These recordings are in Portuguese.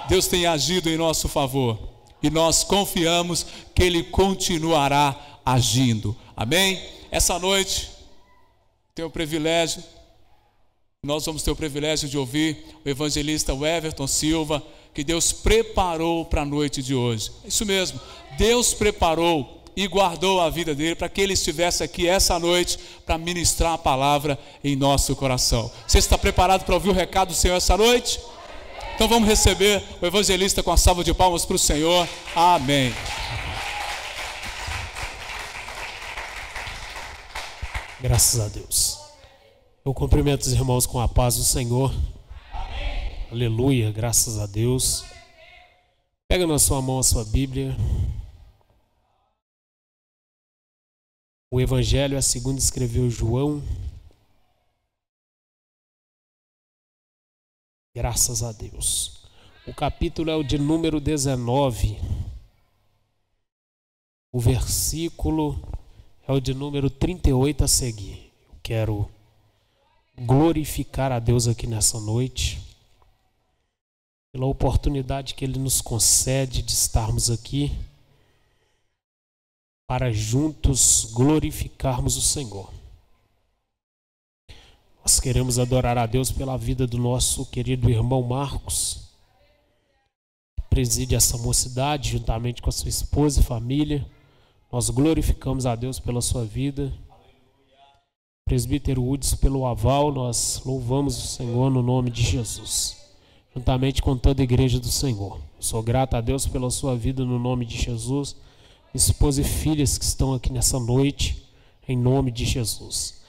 Deus tem agido em nosso favor e nós confiamos que Ele continuará agindo. Amém? Essa noite nós vamos ter o privilégio de ouvir o evangelista Everton Silva, que Deus preparou para a noite de hoje. Isso mesmo, Deus preparou e guardou a vida dele para que ele estivesse aqui essa noite para ministrar a palavra em nosso coração. Você está preparado para ouvir o recado do Senhor essa noite? Então vamos receber o evangelista com a salva de palmas para o Senhor. Amém. Graças a Deus. Eu cumprimento os irmãos com a paz do Senhor. Amém. Aleluia, graças a Deus. Pega na sua mão a sua Bíblia. O Evangelho é segundo escreveu João. Graças a Deus. O capítulo é o de número 19. O versículo é o de número 38 a seguir. Eu quero glorificar a Deus aqui nessa noite, pela oportunidade que Ele nos concede de estarmos aqui, para juntos glorificarmos o Senhor. Nós queremos adorar a Deus pela vida do nosso querido irmão Marcos, que preside essa mocidade juntamente com a sua esposa e família. Nós glorificamos a Deus pela sua vida. Presbítero Hudson, pelo aval, nós louvamos o Senhor no nome de Jesus, juntamente com toda a igreja do Senhor. Eu sou grato a Deus pela sua vida no nome de Jesus, esposa e filhas que estão aqui nessa noite, em nome de Jesus.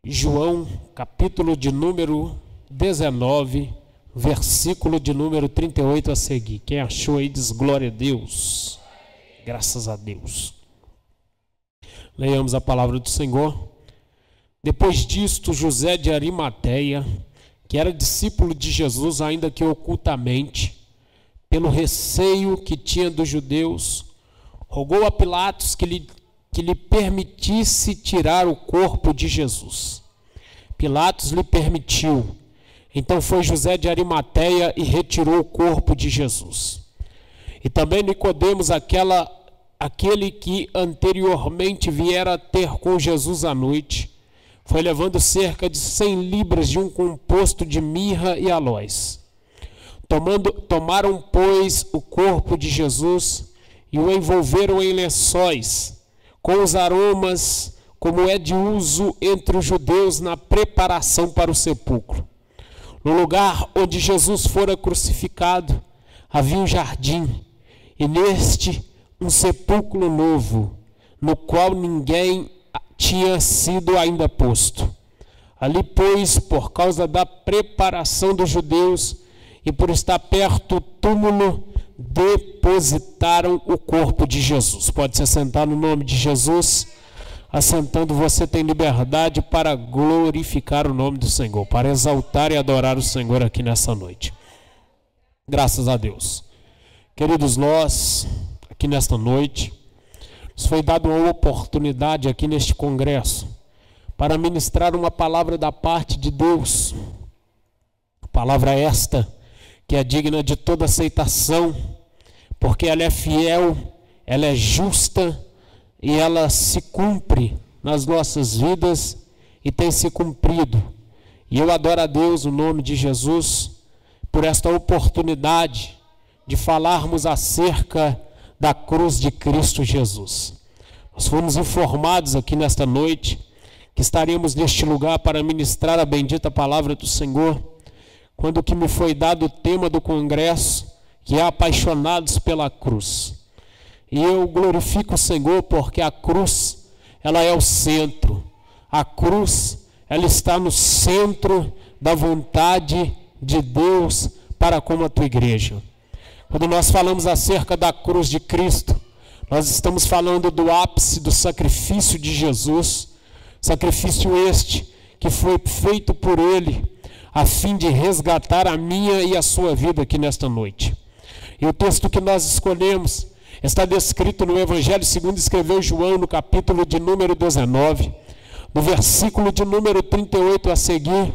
João, capítulo de número 19, versículo de número 38 a seguir. Quem achou aí diz glória a Deus. Graças a Deus. Leiamos a palavra do Senhor. Depois disto, José de Arimateia, que era discípulo de Jesus, ainda que ocultamente, pelo receio que tinha dos judeus, rogou a Pilatos que lhe permitisse tirar o corpo de Jesus. Pilatos lhe permitiu. Então foi José de Arimateia e retirou o corpo de Jesus. E também Nicodemos, aquele que anteriormente viera ter com Jesus à noite, foi levando cerca de 100 libras de um composto de mirra e aloés. Tomaram, pois, o corpo de Jesus e o envolveram em lençóis, com os aromas, como é de uso entre os judeus na preparação para o sepulcro. No lugar onde Jesus fora crucificado, havia um jardim, e neste um sepulcro novo, no qual ninguém tinha sido ainda posto. Ali, pois, por causa da preparação dos judeus e por estar perto do túmulo, depositaram o corpo de Jesus. Pode se assentar no nome de Jesus. Assentando, você tem liberdade para glorificar o nome do Senhor, para exaltar e adorar o Senhor aqui nessa noite. Graças a Deus. Queridos, nós, aqui nesta noite, nos foi dada uma oportunidade aqui neste congresso para ministrar uma palavra da parte de Deus. Palavra esta que é digna de toda aceitação, porque ela é fiel, ela é justa e ela se cumpre nas nossas vidas e tem se cumprido. E eu adoro a Deus no nome de Jesus por esta oportunidade de falarmos acerca da cruz de Cristo Jesus. Nós fomos informados aqui nesta noite que estaremos neste lugar para ministrar a bendita palavra do Senhor, quando que me foi dado o tema do congresso, que é apaixonados pela cruz. E eu glorifico o Senhor porque a cruz, ela é o centro. A cruz, ela está no centro da vontade de Deus para com a tua igreja. Quando nós falamos acerca da cruz de Cristo, Nós estamos falando do ápice do sacrifício de Jesus, sacrifício este que foi feito por Ele, a fim de resgatar a minha e a sua vida aqui nesta noite. E o texto que nós escolhemos está descrito no Evangelho segundo escreveu João, no capítulo de número 19, no versículo de número 38 a seguir.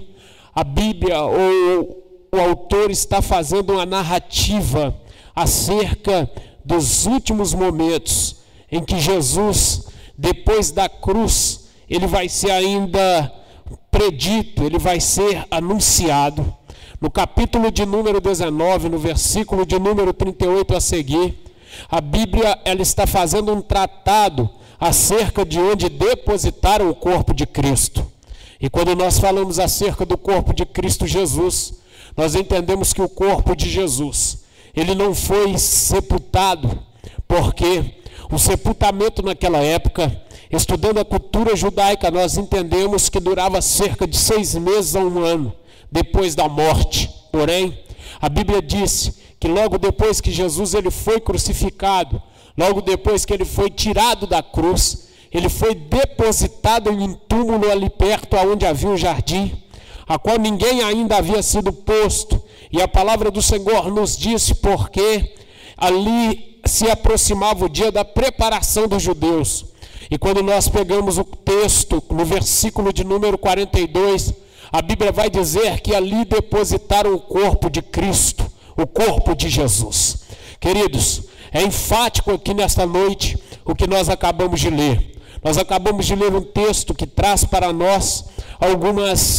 A Bíblia, ou o autor, está fazendo uma narrativa acerca dos últimos momentos em que Jesus, depois da cruz, ele vai ser ainda predito, ele vai ser anunciado. No capítulo de número 19, no versículo de número 38 a seguir, a Bíblia ela está fazendo um tratado acerca de onde depositaram o corpo de Cristo. E quando nós falamos acerca do corpo de Cristo Jesus, nós entendemos que o corpo de Jesus, ele não foi sepultado, porque o sepultamento naquela época, estudando a cultura judaica, nós entendemos que durava cerca de 6 meses a 1 ano, depois da morte. Porém, a Bíblia diz que logo depois que Jesus ele foi crucificado, logo depois que ele foi tirado da cruz, ele foi depositado em um túmulo ali perto, onde havia um jardim, a qual ninguém ainda havia sido posto. E a palavra do Senhor nos disse porque ali se aproximava o dia da preparação dos judeus. E quando nós pegamos o texto, no versículo de número 42, a Bíblia vai dizer que ali depositaram o corpo de Cristo, o corpo de Jesus. Queridos, é enfático aqui nesta noite o que nós acabamos de ler. Nós acabamos de ler um texto que traz para nós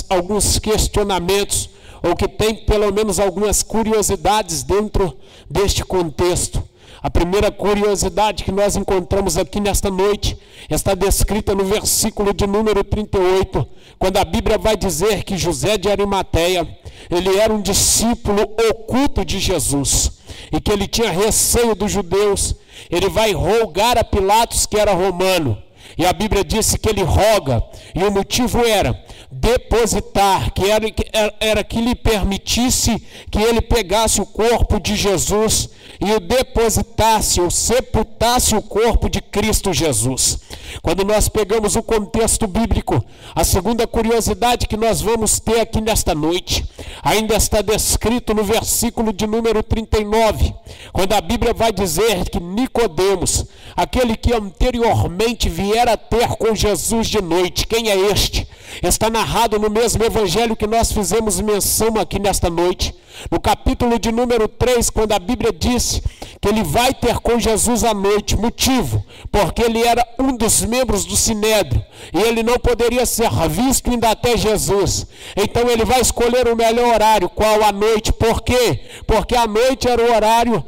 alguns questionamentos, ou que tem pelo menos algumas curiosidades dentro deste contexto. A primeira curiosidade que nós encontramos aqui nesta noite está descrita no versículo de número 38, quando a Bíblia vai dizer que José de Arimateia, ele era um discípulo oculto de Jesus, e que ele tinha receio dos judeus. Ele vai rogar a Pilatos, que era romano, e a Bíblia disse que ele roga, e o motivo era depositar, que era que lhe permitisse que ele pegasse o corpo de Jesus e o depositasse, ou sepultasse o corpo de Cristo Jesus. Quando nós pegamos o contexto bíblico, a segunda curiosidade que nós vamos ter aqui nesta noite, ainda está descrito no versículo de número 39, quando a Bíblia vai dizer que Nicodemos, aquele que anteriormente viera ter com Jesus de noite, quem é este? Está narrado no mesmo evangelho que nós fizemos menção aqui nesta noite, no capítulo de número 3, quando a Bíblia disse que ele vai ter com Jesus à noite. Motivo, porque ele era um dos membros do Sinédrio, e ele não poderia ser visto ainda até Jesus. Então ele vai escolher o melhor horário, qual a noite. Por quê? Porque a noite era o horário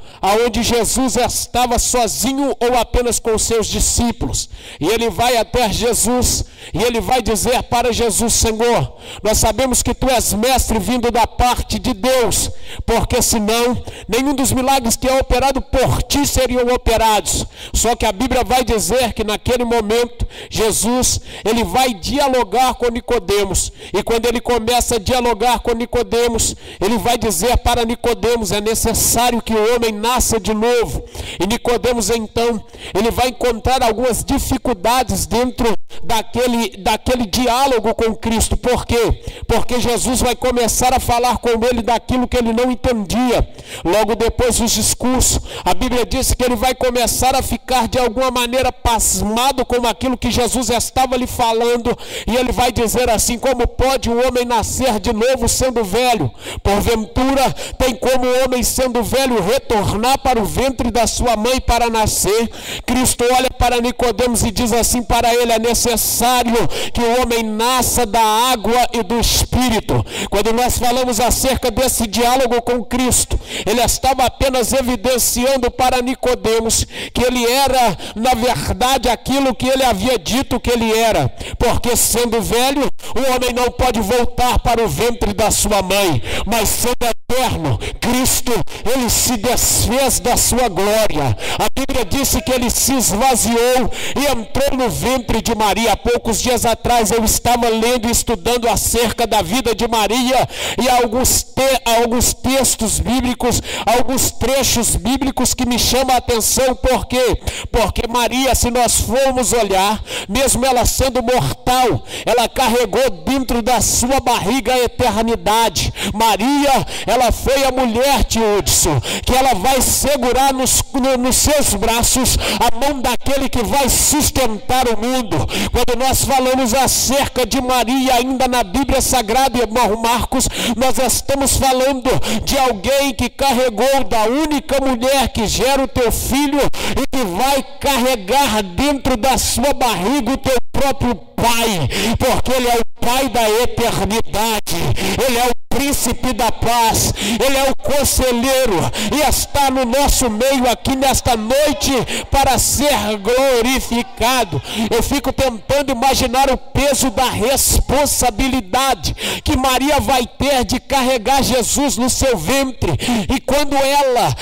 onde Jesus estava sozinho ou apenas com seus discípulos. E ele vai até Jesus, e ele vai dizer para Jesus: Senhor, nós sabemos que tu és mestre vindo da parte de Deus, porque senão nenhum dos milagres que é operado por ti seriam operados. Só que a Bíblia vai dizer que naquele momento Jesus, ele vai dialogar com Nicodemos, e quando ele começa a dialogar com Nicodemos, ele vai dizer para Nicodemos: é necessário que o homem nasça de novo. E Nicodemos então, ele vai encontrar algumas dificuldades dentro daquele diálogo com Cristo. Por quê? Porque Jesus vai começar a falar com ele daquilo que ele não entendia. Logo depois dos discursos, a Bíblia diz que ele vai começar a ficar de alguma maneira pasmado com aquilo que Jesus estava lhe falando, e ele vai dizer assim: como pode um homem nascer de novo sendo velho? Porventura tem como o homem sendo velho retornar para o ventre da sua mãe para nascer? Cristo olha para Nicodemos e diz assim para ele: é necessário que o homem nasça da água e do Espírito. Quando nós falamos acerca desse diálogo com Cristo, ele estava apenas evidenciando para Nicodemos que ele era, na verdade, aquilo que ele havia dito que ele era, porque sendo velho, o homem não pode voltar para o ventre da sua mãe, mas sendo eterno, Cristo, ele ele se desfez da sua glória. A Bíblia disse que ele se esvaziou e entrou no ventre de Maria. Há poucos dias atrás eu estava lendo e estudando acerca da vida de Maria, e alguns textos bíblicos, alguns trechos bíblicos que me chamam a atenção. Por quê? Porque Maria, se nós formos olhar, mesmo ela sendo mortal, ela carregou dentro da sua barriga a eternidade. Maria, ela foi a mulher, tio Hudson, que ela vai segurar nos seus braços a mão daquele que vai sustentar o mundo. Quando nós falamos acerca de Maria ainda na Bíblia Sagrada, irmão Marcos, nós estamos falando de alguém que carregou da única mulher que gera o teu filho e que vai carregar dentro da sua barriga o teu próprio Pai, porque Ele é o Pai da eternidade, Ele é o príncipe da paz, Ele é o conselheiro e está no nosso meio aqui nesta noite para ser glorificado. Eu fico tentando imaginar o peso da responsabilidade que Maria vai ter de carregar Jesus no seu ventre, e quando ela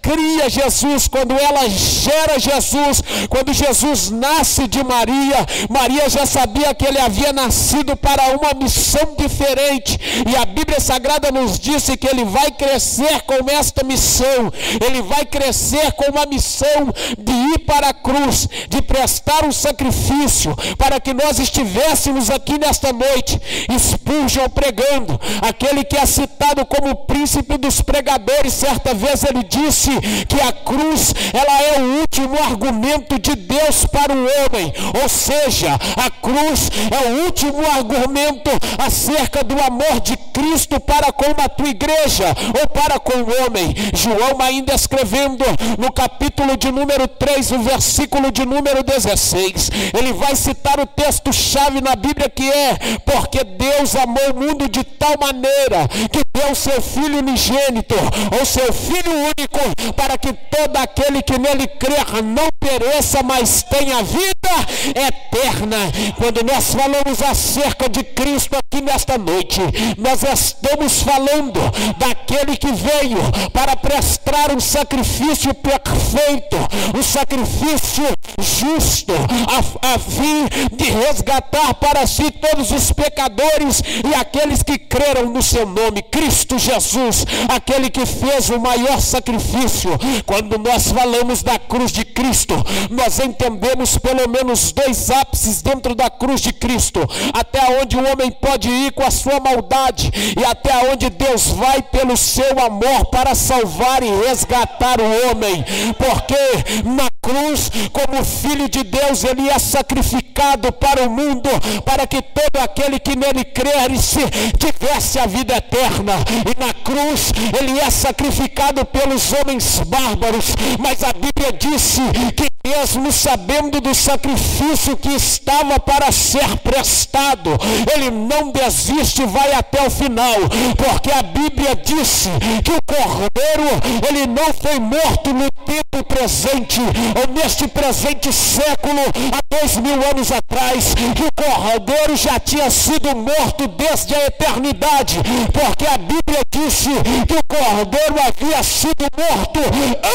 cria Jesus, quando ela gera Jesus, quando Jesus nasce de Maria, Maria já sabia que ele havia nascido para uma missão diferente, e a Bíblia Sagrada nos disse que ele vai crescer com esta missão. Ele vai crescer com uma missão de ir para a cruz, de prestar um sacrifício, para que nós estivéssemos aqui nesta noite. Spurgeon pregando, aquele que é citado como o príncipe dos pregadores, certa vez ele disse que a cruz, ela é o último argumento de Deus para o homem, ou seja, a cruz é o último argumento acerca do amor de Cristo para com a tua igreja ou para com o homem. João, ainda escrevendo no capítulo de número 3, o versículo de número 16, ele vai citar o texto-chave na Bíblia, que é: porque Deus amou o mundo de tal maneira que deu o seu Filho unigênito, ou seu Filho único, para que todo aquele que nele crer não pereça, mas tenha vida eterna. Quando nós falamos acerca de Cristo aqui nesta noite, nós estamos falando daquele que veio para prestar um sacrifício perfeito, um sacrifício justo, a fim de resgatar para si todos os pecadores e aqueles que creram no seu nome, Cristo Jesus, aquele que fez o maior sacrifício. Quando nós falamos da cruz de Cristo, nós entendemos pelo menos dois ápices dentro da cruz de Cristo: até onde o homem pode ir com a sua maldade e até onde Deus vai pelo seu amor para salvar e resgatar o homem. Porque na cruz, como Filho de Deus, ele é sacrificado para o mundo, para que todo aquele que nele crer tivesse a vida eterna. E na cruz ele é sacrificado pelos homens bárbaros, mas a Bíblia disse que mesmo sabendo do sacrifício que estava para ser prestado, ele não desiste e vai até o final, porque a Bíblia disse que o Cordeiro, ele não foi morto no tempo presente, ou neste presente século, há 2000 anos atrás, que o Cordeiro já tinha sido morto desde a eternidade, porque a Bíblia disse que o Cordeiro havia sido morto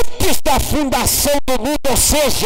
antes da fundação do mundo, ou seja,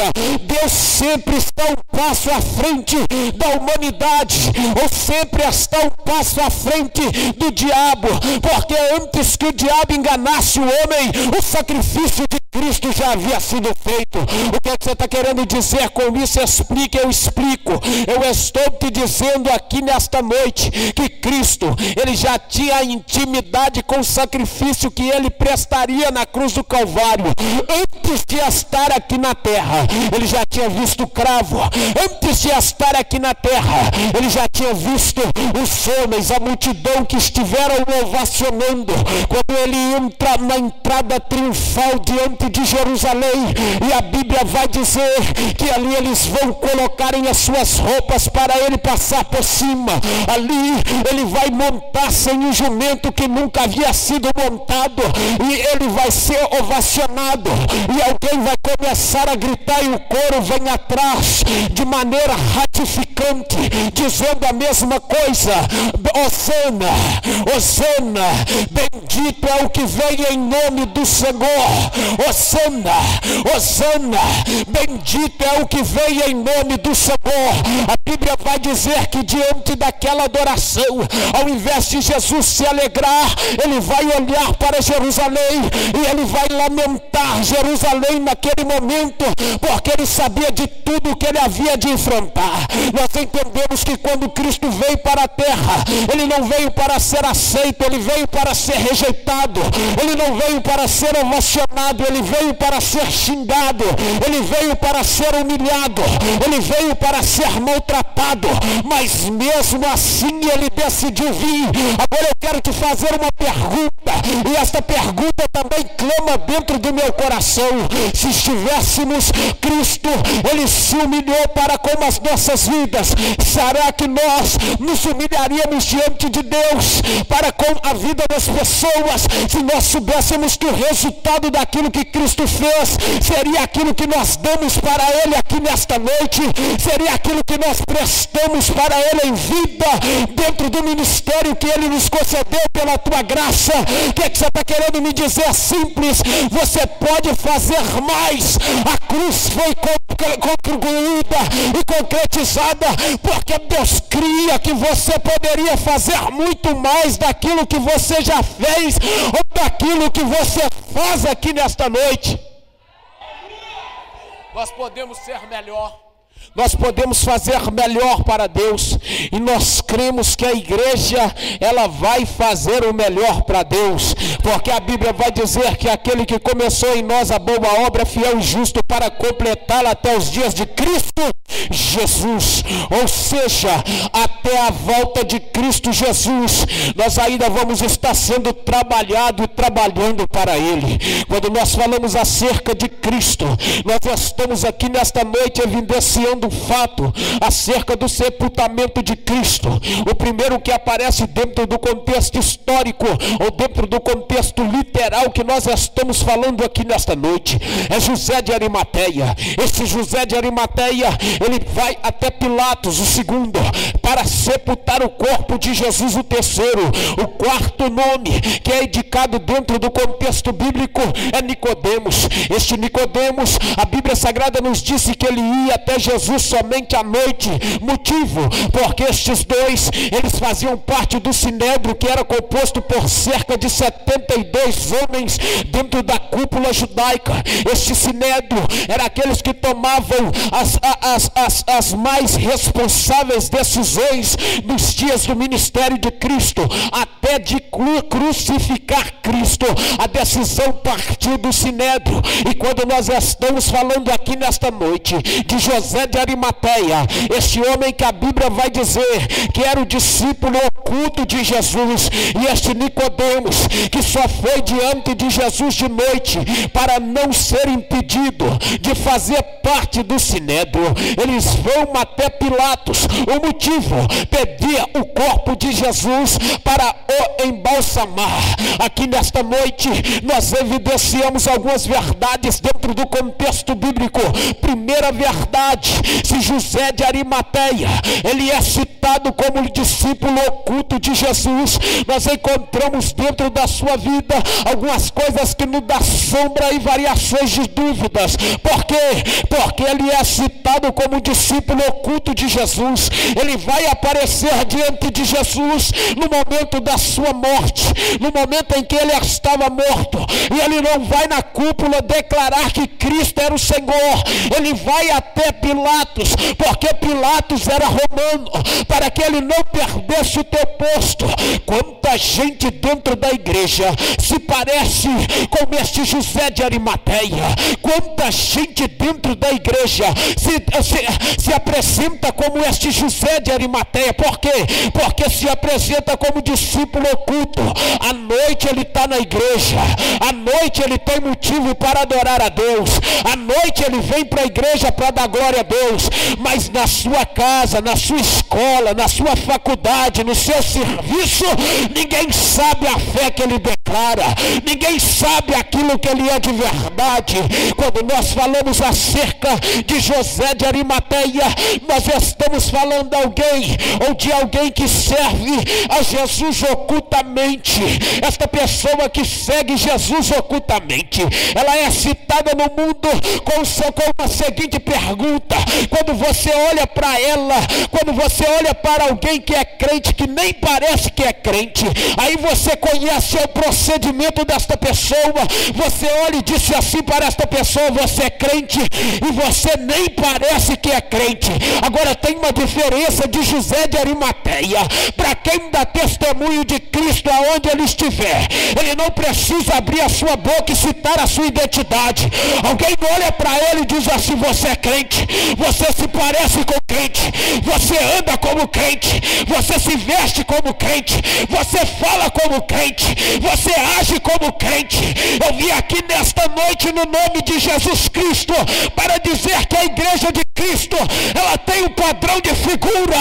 Deus sempre está um passo à frente da humanidade, ou sempre está um passo à frente do diabo, porque antes que o diabo enganasse o homem, o sacrifício de Cristo já havia sido feito. O que é que você está querendo dizer com isso? Explique, eu explico. Eu estou te dizendo aqui nesta noite que Cristo, ele já tinha intimidade com o sacrifício que ele prestaria na cruz do Calvário. Antes de estar aqui na terra, ele já tinha visto o cravo. Antes de estar aqui na terra, ele já tinha visto os homens, a multidão que estiveram ovacionando quando ele entra na entrada triunfal triunfal diante de Jerusalém, e a Bíblia vai dizer que ali eles vão colocarem as suas roupas para ele passar por cima. Ali ele vai montar-se em um jumento que nunca havia sido montado, e ele vai ser ovacionado, e alguém vai começar a gritar, e o coro vem atrás de maneira ratificante, dizendo a mesma coisa: Hosana, Hosana, bendito é o que vem em nome do Senhor. Hosana, Hosana, bendito é o que vem em nome do Senhor. A Bíblia vai dizer que diante daquela adoração, ao invés de Jesus se alegrar, ele vai olhar para Jerusalém e ele vai lamentar Jerusalém naquele momento, porque ele sabia de tudo o que ele havia de enfrentar. Nós entendemos que quando Cristo veio para a terra, ele não veio para ser aceito, ele veio para ser rejeitado, ele não veio para ser ovacionado, ele veio para ser xingado, ele veio para ser humilhado, ele veio para ser maltratado, mas mesmo assim ele decidiu vir. Agora eu quero te fazer uma pergunta, e esta pergunta também clama dentro do meu coração: se estivéssemos Cristo, ele se humilhou para com as nossas vidas, será que nós nos humilharíamos diante de Deus para com a vida das pessoas, se nós soubéssemos que o resultado daquilo que Cristo fez seria aquilo que nós damos para ele aqui nesta noite, seria aquilo que nós prestamos para ele em vida, dentro do ministério que ele nos concedeu pela tua graça? O que você está querendo me dizer? Simples: você pode fazer mais. A cruz foi concluída e concretizada porque Deus cria que você poderia fazer muito mais daquilo que você já fez ou daquilo que você faz aqui nesta noite. Nós podemos ser melhor. Nós podemos fazer melhor para Deus, e nós cremos que a igreja, ela vai fazer o melhor para Deus, porque a Bíblia vai dizer que aquele que começou em nós a boa obra, fiel e justo para completá-la até os dias de Cristo Jesus, ou seja, até a volta de Cristo Jesus, nós ainda vamos estar sendo trabalhado e trabalhando para Ele. Quando nós falamos acerca de Cristo, nós estamos aqui nesta noite evidenciando um fato acerca do sepultamento de Cristo. O primeiro que aparece dentro do contexto histórico, ou dentro do contexto literal que nós estamos falando aqui nesta noite, é José de Arimateia. Esse José de Arimateia, ele vai até Pilatos, o segundo, para sepultar o corpo de Jesus, o terceiro. O quarto nome que é indicado dentro do contexto bíblico é Nicodemos. Este Nicodemos, a Bíblia Sagrada nos disse que ele ia até Jesus somente à noite. Motivo: porque estes dois, eles faziam parte do sinédrio, que era composto por cerca de 72 homens dentro da cúpula judaica. Este sinédrio era aqueles que tomavam as mais responsáveis decisões nos dias do ministério de Cristo, até de crucificar Cristo. A decisão partiu do sinédrio. E quando nós estamos falando aqui nesta noite de José de Arimateia, este homem que a Bíblia vai dizer que era o discípulo oculto de Jesus, e este Nicodemos, que só foi diante de Jesus de noite para não ser impedido de fazer parte do sinédrio, eles vão até Pilatos. O motivo: pedir o corpo de Jesus para o embalsamar. Aqui nesta noite nós evidenciamos algumas verdades dentro do contexto bíblico. Primeira verdade: se José de Arimateia, ele é citado como discípulo oculto de Jesus, nós encontramos dentro da sua vida algumas coisas que nos dão sombra e variações de dúvidas. Por quê? Porque ele é citado como discípulo oculto de Jesus. Ele vai aparecer diante de Jesus no momento da sua morte, no momento em que ele estava morto, e ele não vai na cúpula declarar que Cristo era o Senhor. Ele vai até Pilatos, porque Pilatos era romano, para que ele não perdesse o teu posto. Quanta gente dentro da igreja se parece com este José de Arimateia. Quanta gente dentro da igreja se apresenta como este José de Arimateia. Por quê? Porque se apresenta como discípulo oculto. À noite ele está na igreja, à noite ele tem motivo para adorar a Deus, à noite ele vem para a igreja para dar glória a Deus, mas na sua casa, na sua escola, na sua faculdade, no seu serviço, ninguém sabe a fé que ele declara, ninguém sabe aquilo que ele é de verdade. Quando nós falamos acerca de José de Arimateia, nós estamos falando de alguém que serve a Jesus ocultamente. Esta pessoa que segue Jesus ocultamente, ela é citada no mundo com a seguinte pergunta: quando você olha para ela, quando você olha para alguém que é crente, que nem parece que é crente, aí você conhece o procedimento desta pessoa, você olha e diz assim para esta pessoa: você é crente, e você nem parece que é crente. Agora tem uma diferença de José de Arimateia. Para quem dá testemunho de Cristo aonde ele estiver, ele não precisa abrir a sua boca e citar a sua identidade. Alguém olha para ele e diz assim: você é crente, você se parece com crente, você anda como crente, você se veste como crente, você fala como crente, você age como crente. Eu vim aqui nesta noite no nome de Jesus Cristo para dizer que a igreja de Cristo, ela tem um padrão de figura,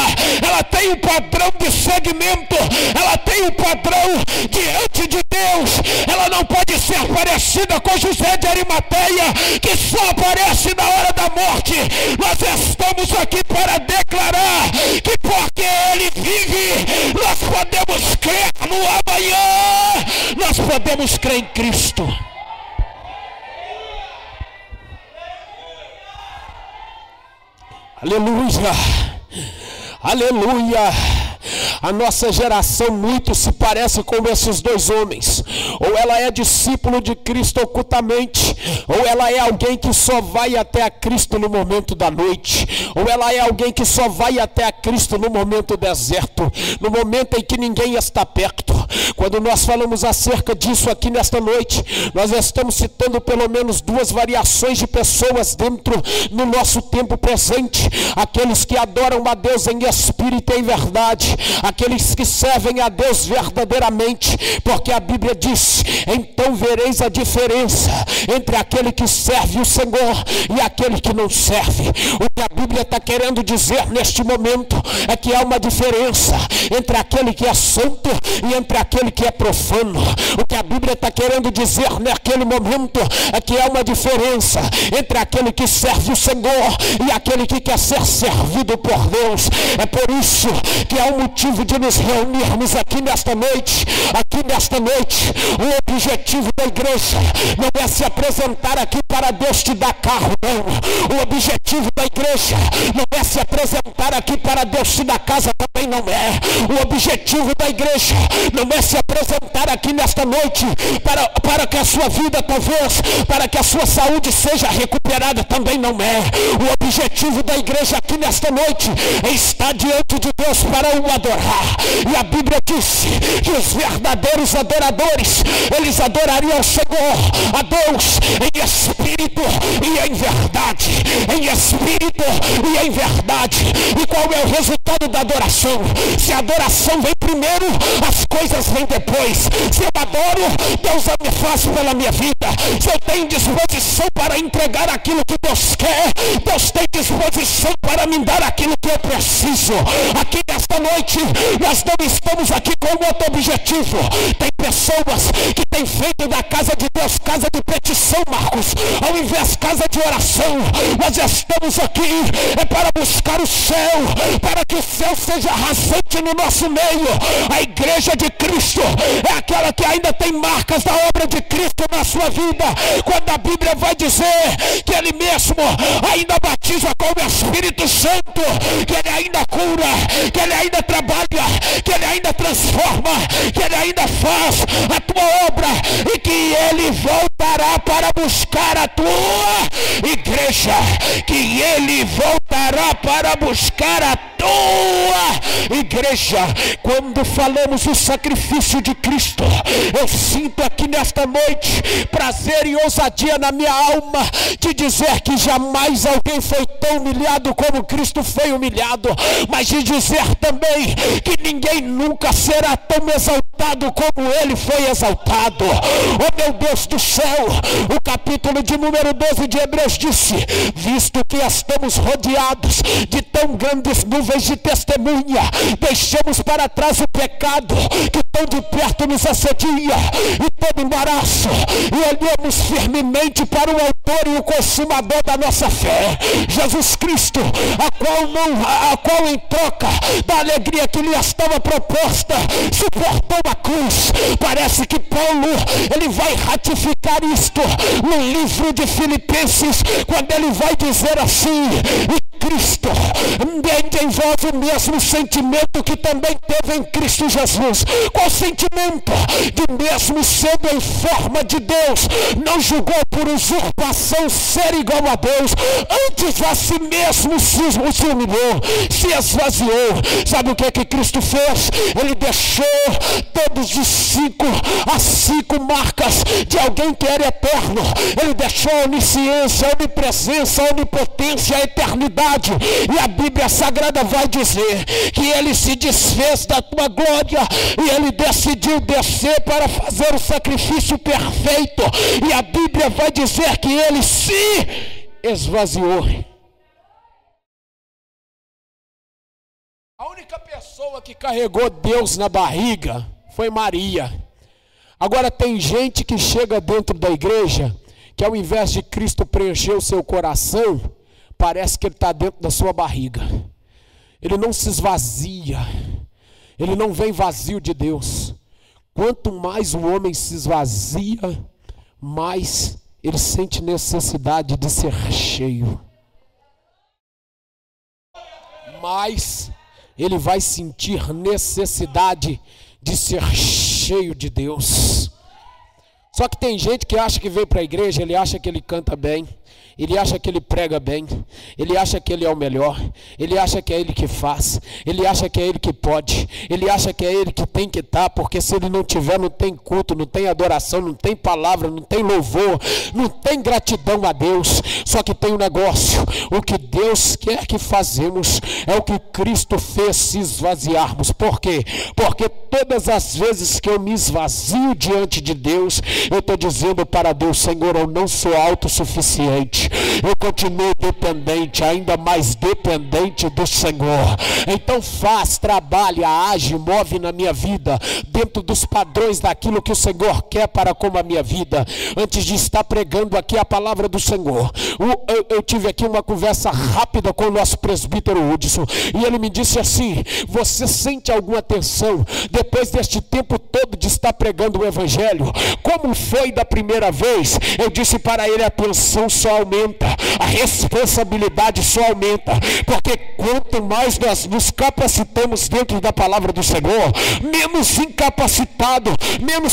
ela tem um padrão de segmento, ela tem um padrão diante de Deus. Ela não pode ser parecida com José de Arimateia, que só aparece na hora da morte. Nós estamos aqui para declarar que porque ele vive, nós podemos crer no amanhã, nós podemos crer em Cristo. Aleluia, aleluia. A nossa geração muito se parece com esses dois homens. Ou ela é discípulo de Cristo ocultamente, ou ela é alguém que só vai até a Cristo no momento da noite, ou ela é alguém que só vai até a Cristo no momento deserto, no momento em que ninguém está perto. Quando nós falamos acerca disso aqui nesta noite, nós estamos citando pelo menos duas variações de pessoas dentro do nosso tempo presente: aqueles que adoram a Deus em espírito e em verdade, aqueles que servem a Deus verdadeiramente, porque a Bíblia diz: então vereis a diferença entre aquele que serve o Senhor e aquele que não serve. O que a Bíblia está querendo dizer neste momento é que há uma diferença entre aquele que é santo e entre aquele que é profano. O que a Bíblia está querendo dizer naquele momento é que há uma diferença entre aquele que serve o Senhor e aquele que quer ser servido por Deus. É por isso que há um motivo de nos reunirmos aqui nesta noite. Aqui nesta noite, o objetivo da igreja não é se apresentar aqui para Deus te dar carro, não. O objetivo da igreja não é se apresentar aqui para Deus te dar casa, também não é. O objetivo da igreja não é se apresentar aqui nesta noite para que a sua vida, talvez, para que a sua saúde seja recuperada, também não é. O objetivo da igreja aqui nesta noite é estar diante de Deus para o adorar. E a Bíblia diz que os verdadeiros adoradores, eles adorariam o Senhor, a Deus, em espírito e em verdade. Em espírito e em verdade. E qual é o resultado da adoração? Se a adoração vem primeiro, as coisas vêm depois. Se eu adoro, Deus me faz pela minha vida. Se eu tenho disposição para entregar aquilo que Deus quer, Deus tem disposição para me dar aquilo que eu preciso. Aqui nesta noite, nós não estamos aqui com outro objetivo. Tem pessoas que têm feito da casa de Deus casa de petição, Marcos, ao invés de casa de oração. Nós estamos aqui para buscar o céu, para que o céu seja rasante no nosso meio. A igreja de Cristo é aquela que ainda tem marcas da obra de Cristo na sua vida. Quando a Bíblia vai dizer que Ele mesmo ainda batiza com o Espírito Santo, que Ele ainda cura, que Ele ainda trabalha, que Ele ainda transforma, que Ele ainda faz a tua obra, e que Ele voltará para buscar a tua igreja, que Ele voltará para buscar a tua igreja. igreja, quando falamos do sacrifício de Cristo, eu sinto aqui nesta noite prazer e ousadia na minha alma de dizer que jamais alguém foi tão humilhado como Cristo foi humilhado, mas de dizer também que ninguém nunca será tão exaltado como ele foi exaltado. Oh meu Deus do céu, o capítulo de número 12 de Hebreus disse: visto que estamos rodeados de tão grandes nuvens de testemunha, deixemos para trás o pecado que tão de perto nos assedia e todo embaraço, e olhemos firmemente para o autor e o consumador da nossa fé, Jesus Cristo, a qual em troca da alegria que lhe estava proposta, suportou a cruz. Parece que Paulo, ele vai ratificar isto no livro de Filipenses, quando ele vai dizer assim: e Cristo tem em vós o mesmo sentimento que também teve em Cristo Jesus. Qual sentimento? De mesmo sendo em forma de Deus, não julgou por usurpação ser igual a Deus, antes a si mesmo se humilhou, se esvaziou. Sabe o que é que Cristo fez? Ele deixou todos os as cinco marcas de alguém que era eterno. Ele deixou a onisciência, a onipresença, a onipotência, a eternidade. E a Bíblia Sagrada vai dizer que ele se desfez da tua glória e ele decidiu descer para fazer o sacrifício perfeito. E a Bíblia vai dizer que ele se esvaziou. A única pessoa que carregou Deus na barriga foi Maria. Agora tem gente que chega dentro da igreja que ao invés de Cristo preencher o seu coração, parece que ele está dentro da sua barriga. Ele não se esvazia, ele não vem vazio de Deus. Quanto mais o homem se esvazia, mais ele sente necessidade de ser cheio. Mais ele vai sentir necessidade de ser cheio de Deus. Só que tem gente que acha que vem para a igreja, ele acha que ele canta bem, ele acha que ele prega bem, ele acha que ele é o melhor, ele acha que é ele que faz, ele acha que é ele que pode, ele acha que é ele que tem que estar, porque se ele não tiver, não tem culto, não tem adoração, não tem palavra, não tem louvor, não tem gratidão a Deus. Só que tem um negócio: o que Deus quer que fazemos é o que Cristo fez, se esvaziarmos. Por quê? Porque todas as vezes que eu me esvazio diante de Deus, eu estou dizendo para Deus: Senhor, eu não sou autossuficiente, eu continuo dependente, ainda mais dependente do Senhor. Então faz, trabalha, age, move na minha vida dentro dos padrões daquilo que o Senhor quer para com a minha vida. Antes de estar pregando aqui a palavra do Senhor, eu tive aqui uma conversa rápida com o nosso presbítero Hudson, e ele me disse assim: você sente alguma tensão depois deste tempo todo de estar pregando o evangelho? Como foi da primeira vez? Eu disse para ele: a tensão só aumenta, a responsabilidade só aumenta, porque quanto mais nós nos capacitamos dentro da palavra do Senhor, menos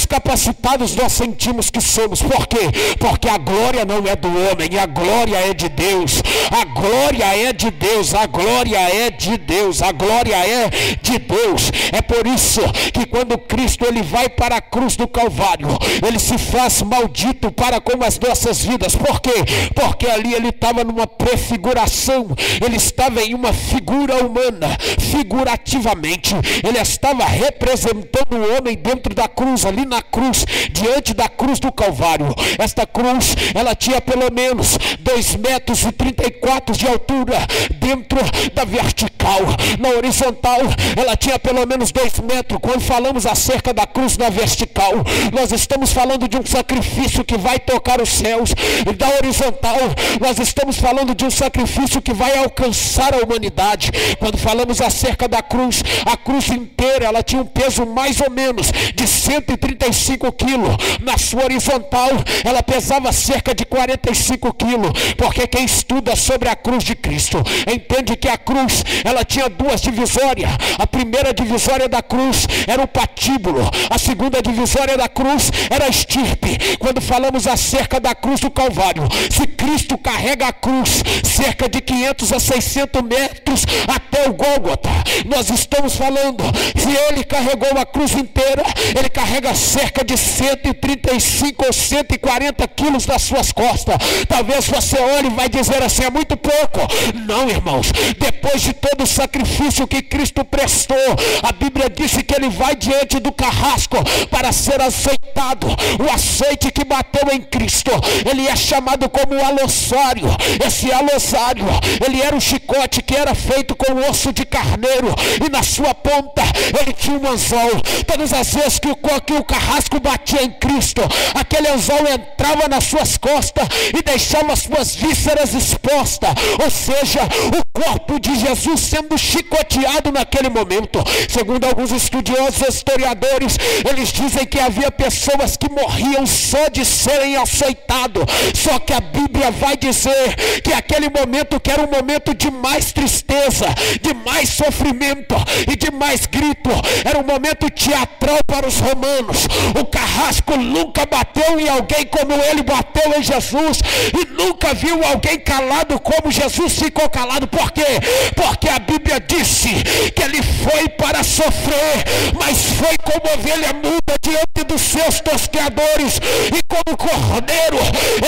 capacitados nós sentimos que somos. Por quê? Porque a glória não é do homem, a glória é de Deus, a glória é de Deus, a glória é de Deus, a glória é de Deus. É por isso que quando Cristo ele vai para a cruz do Calvário, ele se faz maldito para com as nossas vidas. Por quê? Porque ali ele estava numa prefiguração, ele estava em uma figura humana, figurativamente, ele estava representando o homem dentro da cruz, ali na cruz, diante da cruz do Calvário. Esta cruz, ela tinha pelo menos 2,34 metros de altura dentro da vertical. Na horizontal, ela tinha pelo menos 2 metros. Quando falamos acerca da cruz na vertical, nós estamos falando de um sacrifício que vai tocar os céus. E da horizontal, nós estamos falando de um sacrifício que vai alcançar a humanidade. Quando falamos acerca da cruz, a cruz inteira, ela tinha um peso mais ou menos de 135 quilos. Na sua horizontal, ela pesava cerca de 45 quilos, porque quem estuda sobre a cruz de Cristo entende que a cruz, ela tinha duas divisórias. A primeira divisória da cruz era o patíbulo, a segunda divisória da cruz era a estirpe. Quando falamos acerca da cruz do Calvário, se Cristo carrega carrega a cruz cerca de 500 a 600 metros até o Gólgota. Nós estamos falando, se ele carregou a cruz inteira, ele carrega cerca de 135 ou 140 quilos nas suas costas. Talvez você olhe e vai dizer assim, é muito pouco. Não, irmãos, depois de todo o sacrifício que Cristo prestou, a Bíblia disse que ele vai diante do carrasco para ser aceitado. O aceite que bateu em Cristo, ele é chamado como o alossário. Esse alossário, ele era um chicote que era feito com osso de carneiro, e na sua ponta ele tinha um anzol. Todas as vezes que o carrasco batia em Cristo, aquele anzol entrava nas suas costas e deixava as suas vísceras expostas, ou seja, o corpo de Jesus sendo chicoteado naquele momento. Segundo alguns estudiosos e historiadores, eles dizem que havia pessoas que morriam só de serem açoitados. Só que a Bíblia vai dizer que aquele momento, que era um momento de mais tristeza, de mais sofrimento e de mais grito, era um momento teatral para os romanos. O carrasco nunca bateu em alguém como ele bateu em Jesus, e nunca viu alguém calado como Jesus ficou calado. Por quê? Porque a Bíblia disse que ele foi para sofrer, mas foi como ovelha muda diante dos seus tosqueadores, e como cordeiro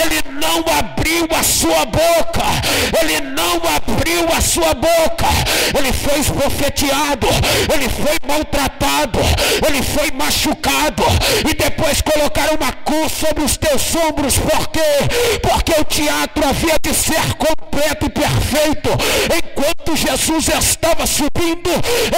ele não abriu a sua boca. Ele não abriu a sua boca. Ele foi esbofeteado, ele foi maltratado, ele foi machucado, e depois colocaram uma cruz sobre os teus ombros. Por quê? Porque o teatro havia de ser completo e perfeito. Enquanto Jesus estava subindo,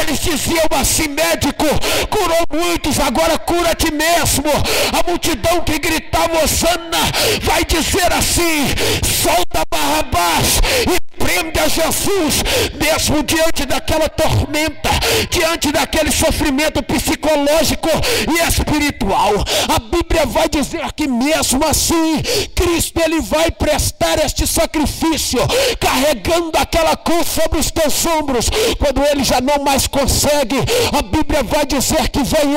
eles diziam assim: médico, curou muitos, agora cura a ti mesmo. A multidão que gritava Hosana vai dizer assim: solta Barrabás e prende a Jesus. Mesmo diante daquela tormenta, diante daquele sofrimento psicológico e espiritual, a Bíblia vai dizer que mesmo assim Cristo ele vai prestar este sacrifício, carregando aquela cruz sobre os teus ombros. Quando ele já não mais consegue, a Bíblia vai dizer que vem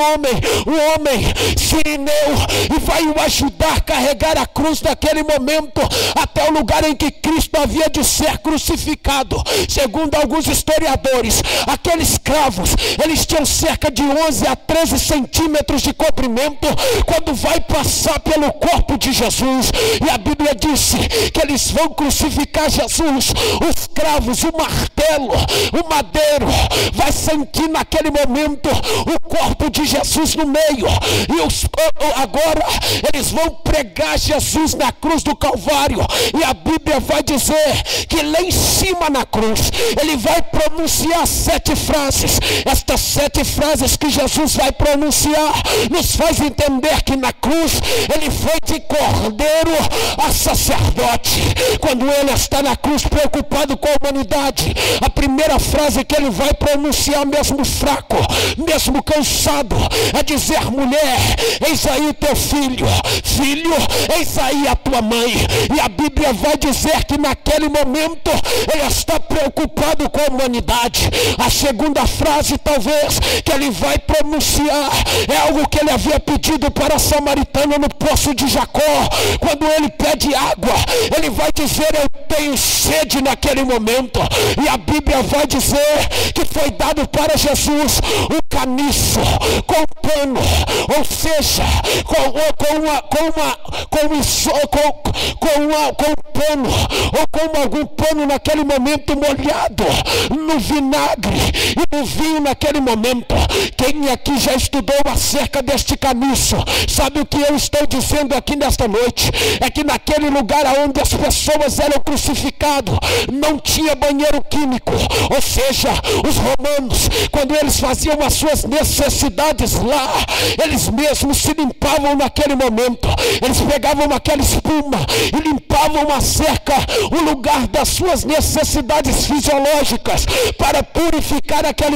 um homem sirineu, e vai o ajudar a carregar a cruz naquele momento até o lugar em que Cristo havia de ser crucificado. Segundo alguns historiadores, aqueles cravos, eles tinham cerca de 11 a 13 centímetros de comprimento quando vai passar pelo corpo de Jesus. E a Bíblia disse que eles vão crucificar Jesus. Os cravos, o martelo, o madeiro vai sentir naquele momento o corpo de Jesus no meio, e agora eles vão pregar Jesus na cruz do Calvário. E a Bíblia vai dizer que lá em cima na cruz ele vai pronunciar 7 frases. Estas 7 frases que Jesus vai pronunciar nos faz entender que na cruz ele foi de cordeiro a sacerdote. Quando ele está na cruz preocupado com a humanidade, a primeira frase que ele vai pronunciar, mesmo fraco, mesmo cansado, é dizer: mulher, eis aí o teu filho, filho, eis aí a tua mãe. E a Bíblia vai dizer que naquele momento ele está preocupado com a humanidade. A segunda frase, talvez, que ele vai pronunciar é algo que ele havia pedido para a samaritana no poço de Jacó. Quando ele pede água, ele vai dizer: eu tenho sede naquele momento. E a Bíblia vai dizer que foi dado para Jesus um caniço com pano, ou seja, com pano, ou com algum pano naquele momento molhado no vinagre e no vinho naquele momento. Quem aqui já estudou acerca deste caniço sabe o que eu estou dizendo aqui nesta noite. É que naquele lugar onde as pessoas eram crucificadas não tinha banheiro químico, ou seja, os romanos, quando eles faziam as suas necessidades lá, eles mesmos se limpavam naquele momento. Eles pegavam aquela espuma e limpavam a cerca, o lugar das suas necessidades fisiológicas. Para purificar aquela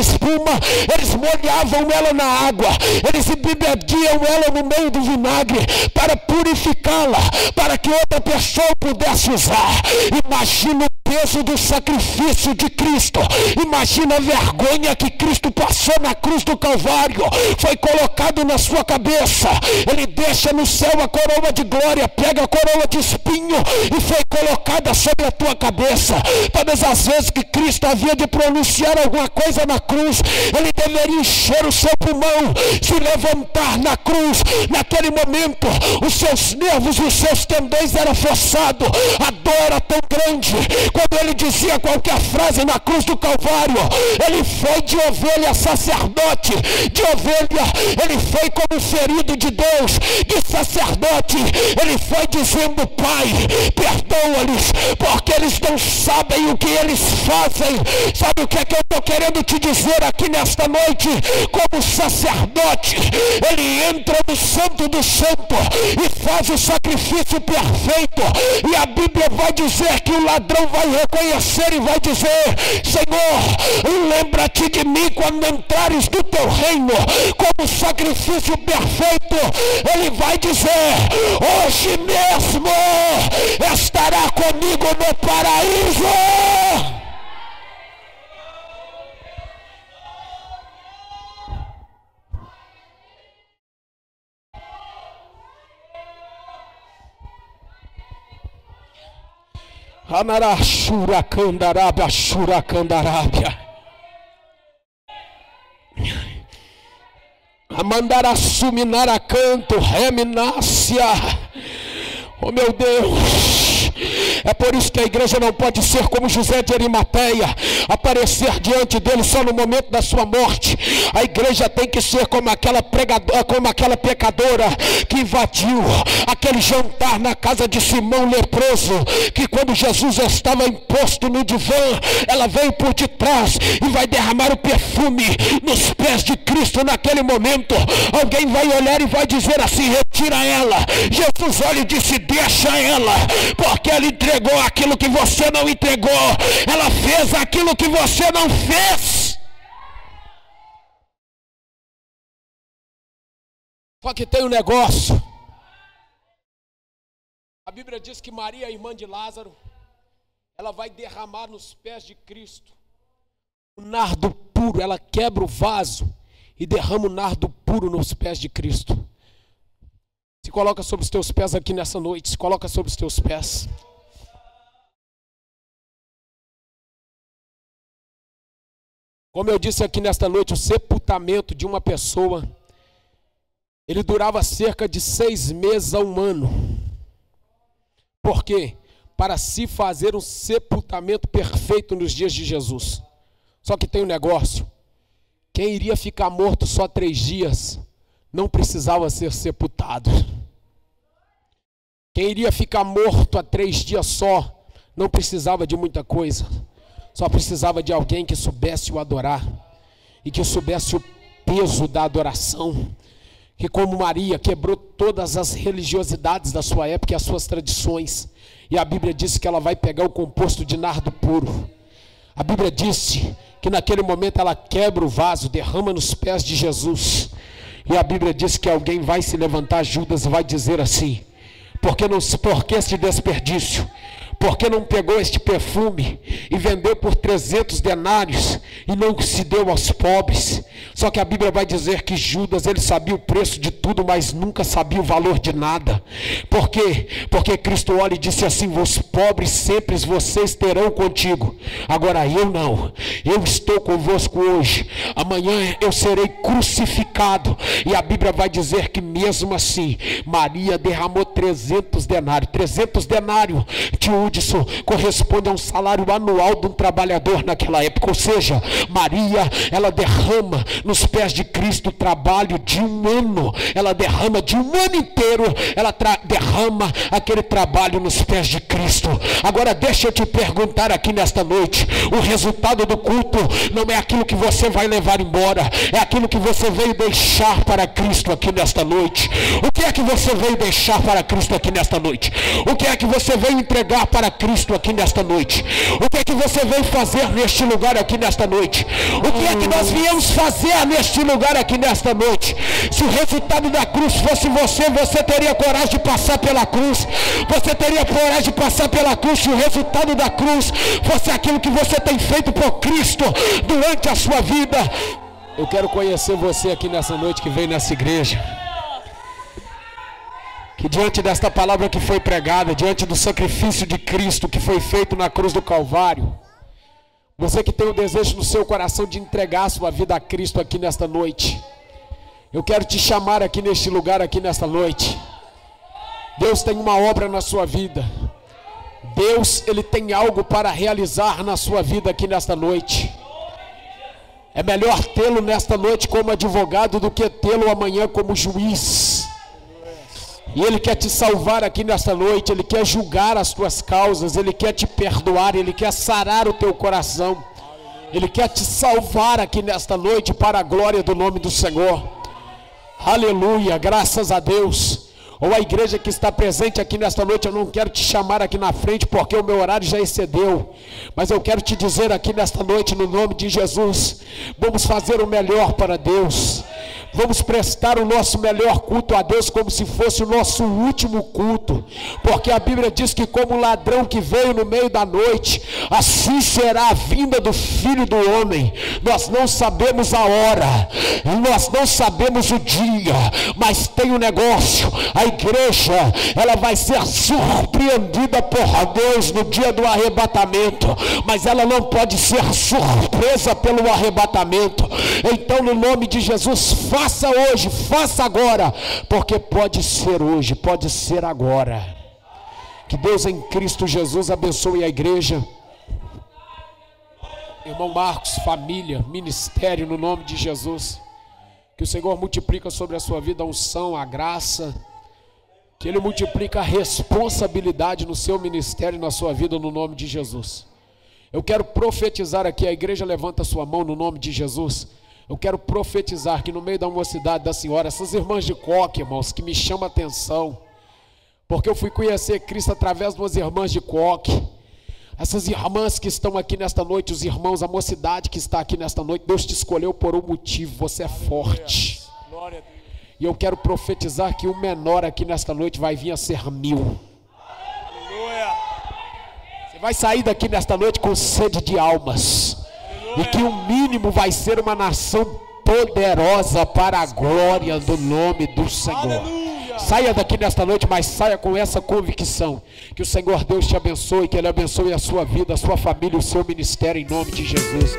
espuma, eles molhavam ela na água, eles embebediam ela no meio do vinagre para purificá-la, para que outra pessoa pudesse usar. Imagina o peso do sacrifício de Cristo. Imagina a vergonha que Cristo passou na cruz do Calvário. Foi colocado na sua cabeça. Ele deixa no céu a coroa de glória, pega a coroa de espinho e foi colocada sobre a tua cabeça. Todas as vezes que Cristo havia de pronunciar alguma coisa na cruz, ele deveria encher o seu pulmão, se levantar na cruz. Naquele momento, os seus nervos e os seus tendões eram forçados. A dor era tão grande. Quando ele dizia qualquer frase na cruz do Calvário, ele foi de ovelha a sacerdote. De ovelha, ele foi como ferido de Deus. De sacerdote, ele foi dizendo: Pai, perdoa-lhes, porque eles não sabem o que eles fazem. Sabe o que é que eu estou querendo te dizer aqui nesta noite? Como sacerdote, ele entra no santo do santo e faz o sacrifício perfeito. E a Bíblia vai dizer que o ladrão vai reconhecer e vai dizer: Senhor, lembra-te de mim quando entrares no teu reino. Como sacrifício perfeito, ele vai dizer: hoje mesmo estará comigo no paraíso. Anarashura candarabia, shura candarabia. Amandara suminara canto, reminácia. Oh meu Deus. É por isso que a igreja não pode ser como José de Arimateia, aparecer diante dele só no momento da sua morte. A igreja tem que ser como aquela pecadora que invadiu aquele jantar na casa de Simão leproso, que quando Jesus estava imposto no divã, ela veio por detrás e vai derramar o perfume nos pés de Cristo. Naquele momento, alguém vai olhar e vai dizer assim: retira ela. Jesus olha e disse: deixa ela, porque ela entregou aquilo que você não entregou. Ela fez aquilo que você não fez. Só que tem um negócio. A Bíblia diz que Maria, irmã de Lázaro, ela vai derramar nos pés de Cristo o nardo puro. Ela quebra o vaso e derrama o nardo puro nos pés de Cristo. Se coloca sobre os teus pés aqui nessa noite. Se coloca sobre os teus pés. Como eu disse aqui nesta noite, o sepultamento de uma pessoa, ele durava cerca de 6 meses a 1 ano. Por quê? Para se fazer um sepultamento perfeito nos dias de Jesus. Só que tem um negócio. Quem iria ficar morto só 3 dias, não precisava ser sepultado. Quem iria ficar morto há 3 dias só, não precisava de muita coisa. Só precisava de alguém que soubesse o adorar e que soubesse o peso da adoração. Que como Maria quebrou todas as religiosidades da sua época e as suas tradições. E a Bíblia disse que ela vai pegar o composto de nardo puro. A Bíblia disse que naquele momento ela quebra o vaso, derrama nos pés de Jesus. E a Bíblia diz que alguém vai se levantar, Judas, e vai dizer assim: por que este desperdício? Por que não pegou este perfume e vendeu por 300 denários e não se deu aos pobres? Só que a Bíblia vai dizer que Judas, ele sabia o preço de tudo, mas nunca sabia o valor de nada. Por quê? Porque Cristo olha e disse assim: os pobres sempre vocês terão contigo. Agora eu não. Eu estou convosco hoje. Amanhã eu serei crucificado. E a Bíblia vai dizer que mesmo assim, Maria derramou 300 denários. 300 denários Hudson, corresponde a um salário anual de um trabalhador naquela época. Ou seja, Maria, ela derrama nos pés de Cristo o trabalho de 1 ano. Ela derrama de 1 ano inteiro, ela derrama aquele trabalho nos pés de Cristo. Agora deixa eu te perguntar aqui nesta noite: o resultado do culto não é aquilo que você vai levar embora, é aquilo que você veio deixar para Cristo aqui nesta noite. O que é que você veio deixar para Cristo aqui nesta noite? O que é que você veio entregar para Cristo aqui nesta noite? O que é que você veio fazer neste lugar aqui nesta noite? O que é que nós viemos fazer neste lugar aqui nesta noite? Se o resultado da cruz fosse você, você teria coragem de passar pela cruz. Você teria coragem de passar pela cruz se o resultado da cruz fosse aquilo que você tem feito por Cristo durante a sua vida. Eu quero conhecer você aqui nessa noite que veio nessa igreja. Que diante desta palavra que foi pregada, diante do sacrifício de Cristo que foi feito na cruz do Calvário, você que tem o desejo no seu coração de entregar a sua vida a Cristo aqui nesta noite, eu quero te chamar aqui neste lugar, aqui nesta noite. Deus tem uma obra na sua vida. Deus, Ele tem algo para realizar na sua vida aqui nesta noite. É melhor tê-lo nesta noite como advogado do que tê-lo amanhã como juiz. E Ele quer te salvar aqui nesta noite. Ele quer julgar as tuas causas. Ele quer te perdoar. Ele quer sarar o teu coração. Ele quer te salvar aqui nesta noite para a glória do nome do Senhor. Aleluia, graças a Deus. Ou a igreja que está presente aqui nesta noite, eu não quero te chamar aqui na frente porque o meu horário já excedeu, mas eu quero te dizer aqui nesta noite, no nome de Jesus, vamos fazer o melhor para Deus. Vamos prestar o nosso melhor culto a Deus como se fosse o nosso último culto, porque a Bíblia diz que como o ladrão que veio no meio da noite, assim será a vinda do Filho do Homem. Nós não sabemos a hora, nós não sabemos o dia, mas tem um negócio: a igreja, ela vai ser surpreendida por Deus no dia do arrebatamento, mas ela não pode ser surpresa pelo arrebatamento. Então, no nome de Jesus, faça hoje, faça agora, porque pode ser hoje, pode ser agora. Que Deus em Cristo Jesus abençoe a igreja. Irmão Marcos, família, ministério, no nome de Jesus. Que o Senhor multiplica sobre a sua vida a unção, a graça. Que Ele multiplica a responsabilidade no seu ministério e na sua vida, no nome de Jesus. Eu quero profetizar aqui, a igreja levanta a sua mão no nome de Jesus. Eu quero profetizar que no meio da mocidade da senhora, essas irmãs de coque, irmãos, que me chamam a atenção, porque eu fui conhecer Cristo através de umas irmãs de coque. Essas irmãs que estão aqui nesta noite, os irmãos, a mocidade que está aqui nesta noite, Deus te escolheu por um motivo, você é forte. Glória a Deus. E eu quero profetizar que o menor aqui nesta noite vai vir a ser 1000. Aleluia. Você vai sair daqui nesta noite com sede de almas. E que o mínimo vai ser uma nação poderosa para a glória do nome do Senhor. Aleluia. Saia daqui nesta noite, mas saia com essa convicção. Que o Senhor Deus te abençoe, que Ele abençoe a sua vida, a sua família, o seu ministério, em nome de Jesus.